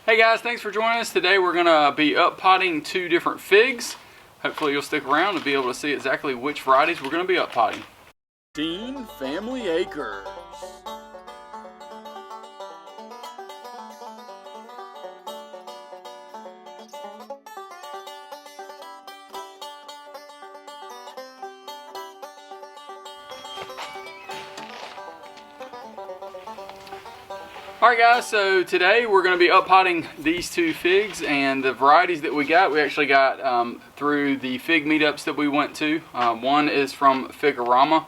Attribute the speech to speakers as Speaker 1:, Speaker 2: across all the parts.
Speaker 1: Hey guys, thanks for joining us. Today we're going to be up potting 2 different figs. Hopefully you'll stick around to be able to see exactly which varieties we're going to be up potting.
Speaker 2: Dean Family Acres.
Speaker 1: Alright guys, so today we're going to be up potting these 2 figs, and the varieties that we actually got through the fig meetups that we went to. One is from Figorama,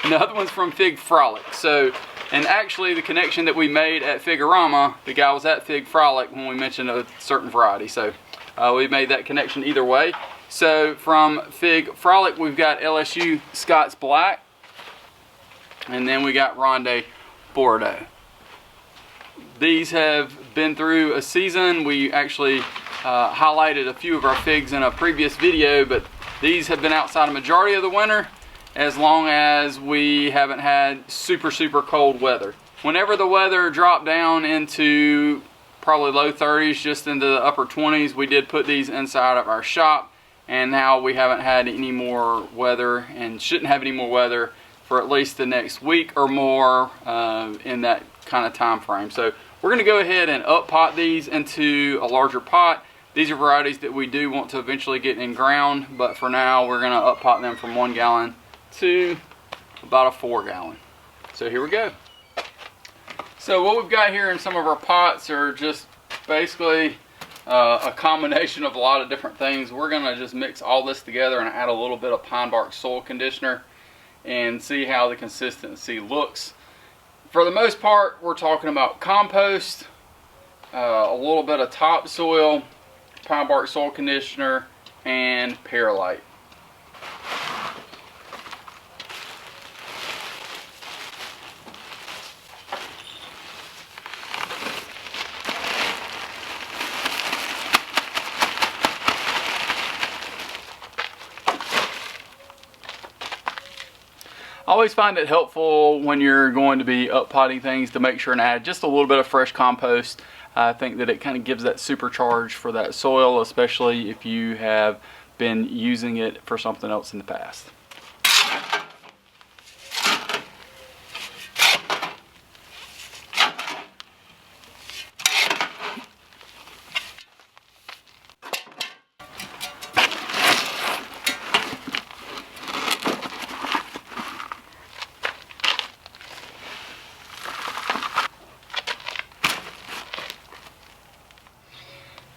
Speaker 1: and the other one's from Fig Frolic. So, and actually the connection that we made at Figorama, the guy was at Fig Frolic when we mentioned a certain variety. So we made that connection either way. So from Fig Frolic we've got LSU Scots Black, and then we got Ronde de Bordeaux. These have been through a season. We actually highlighted a few of our figs in a previous video, but these have been outside a majority of the winter as long as we haven't had super cold weather. Whenever the weather dropped down into probably low 30s, just into the upper 20s, we did put these inside of our shop, and now we haven't had any more weather and shouldn't have any more weather for at least the next week or more in that kind of time frame. So we're going to go ahead and up pot these into a larger pot. These are varieties that we do want to eventually get in ground, but for now we're going to up pot them from 1 gallon to about a 4 gallon. So here we go. So what we've got here in some of our pots are just basically a combination of a lot of different things. We're going to just mix all this together and add a little bit of pine bark soil conditioner and see how the consistency looks. For the most part, we're talking about compost, a little bit of topsoil, pine bark soil conditioner, and perlite. I always find it helpful when you're going to be up potting things to make sure and add just a little bit of fresh compost. I think that it kind of gives that supercharge for that soil, especially if you have been using it for something else in the past.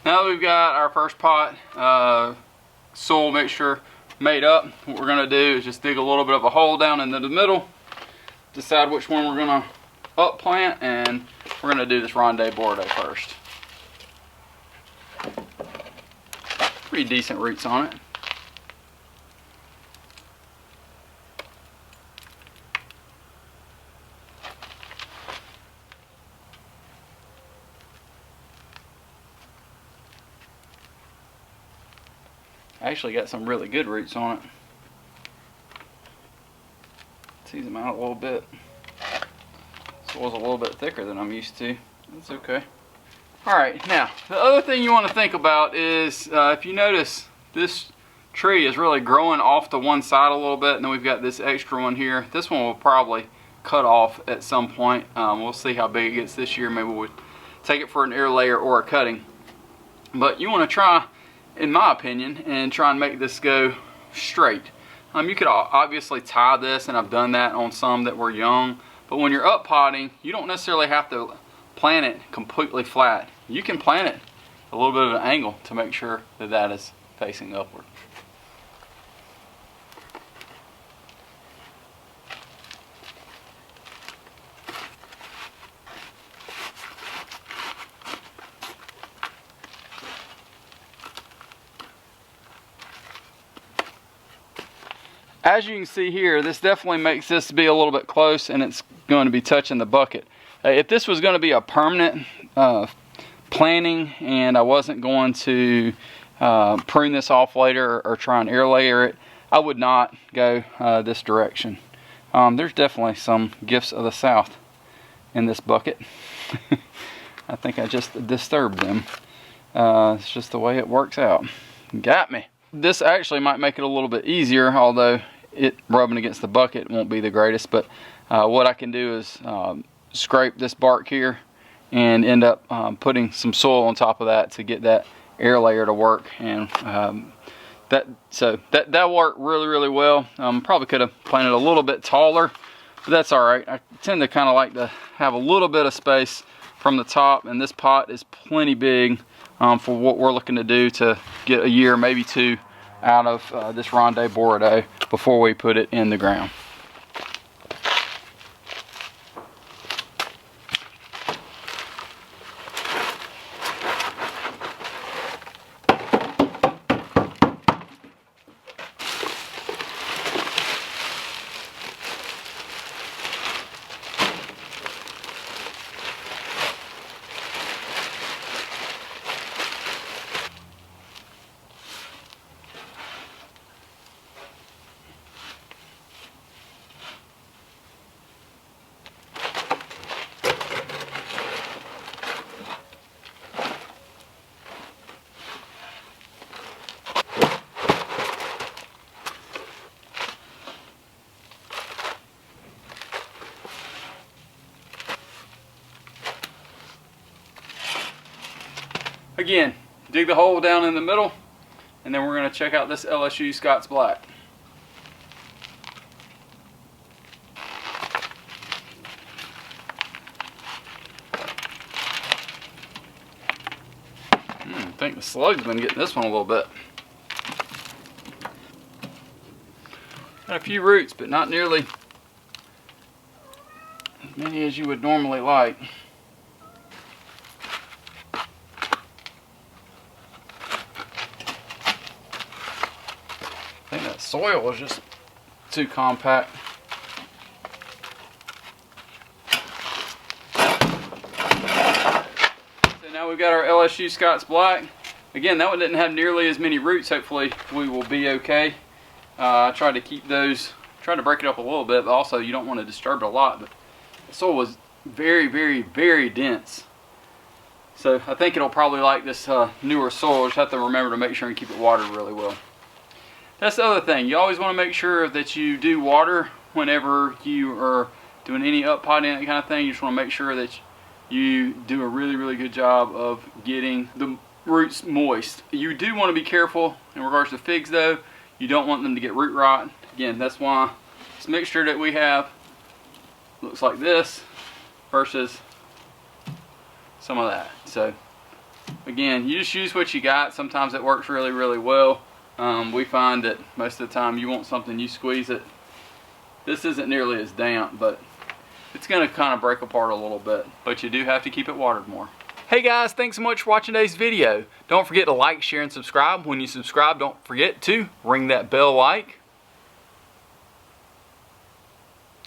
Speaker 1: Now that we've got our first pot soil mixture made up, what we're going to do is just dig a little bit of a hole down into the middle, decide which one we're going to up plant, and we're going to do this Ronde de Bordeaux first. Pretty decent roots on it. Actually got some really good roots on it. Tease them out a little bit. Soil's a little bit thicker than I'm used to. That's okay. Alright, now the other thing you want to think about is if you notice, this tree is really growing off to one side a little bit, and then we've got this extra one here. This one will probably cut off at some point. We'll see how big it gets this year. Maybe we'll take it for an air layer or a cutting. But you want to try, in my opinion, and try and make this go straight. You could obviously tie this, and I've done that on some that were young, but when you're up potting, you don't necessarily have to plant it completely flat. You can plant it a little bit of an angle to make sure that that is facing upward. As you can see here, this definitely makes this to be a little bit close, and it's going to be touching the bucket. If this was going to be a permanent planting and I wasn't going to prune this off later or try and air layer it, I would not go this direction. There's definitely some gifts of the South in this bucket. I think I just disturbed them. It's just the way it works out. Got me. This actually might make it a little bit easier, although it rubbing against the bucket won't be the greatest. But what I can do is scrape this bark here and end up putting some soil on top of that to get that air layer to work. And that worked really well. Probably could have planted a little bit taller, but that's all right. I tend to kind of like to have a little bit of space from the top, and this pot is plenty big for what we're looking to do to get a year, maybe two, out of this Ronde de Bordeaux before we put it in the ground. Again, dig the hole down in the middle, and then we're going to check out this LSU Scots Black. I think the slug's been getting this one a little bit. Got a few roots, but not nearly as many as you would normally like. I think that soil is just too compact. So now we've got our LSU Scots Black. Again, that one didn't have nearly as many roots. Hopefully we will be okay. I tried to keep those, tried to break it up a little bit, but also you don't want to disturb it a lot. But the soil was very dense. So I think it'll probably like this newer soil. Just have to remember to make sure and keep it watered really well. That's the other thing. You always want to make sure that you do water whenever you are doing any up potting, that kind of thing. You just want to make sure that you do a really good job of getting the roots moist. You do want to be careful in regards to figs though. You don't want them to get root rot. Again, that's why this mixture that we have looks like this versus some of that. So again, you just use what you got. Sometimes it works really well. We find that most of the time you want something, you squeeze it. This isn't nearly as damp, but it's going to kind of break apart a little bit. But you do have to keep it watered more. Hey guys, thanks so much for watching today's video. Don't forget to like, share, and subscribe. When you subscribe, don't forget to ring that bell like.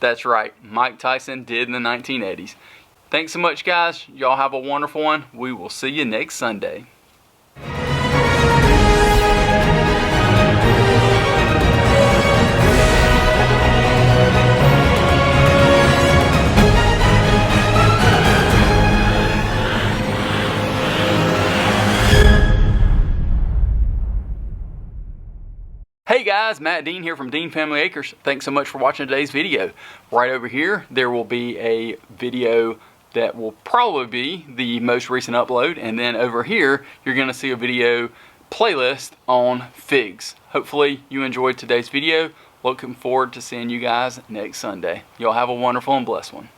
Speaker 1: That's right, Mike Tyson did in the 1980s. Thanks so much guys. Y'all have a wonderful one. We will see you next Sunday. Hey guys, Matt Dean here from Dean Family Acres. Thanks so much for watching today's video. Right over here, there will be a video that will probably be the most recent upload, and then over here, you're gonna see a video playlist on figs. Hopefully you enjoyed today's video. Looking forward to seeing you guys next Sunday. Y'all have a wonderful and blessed one.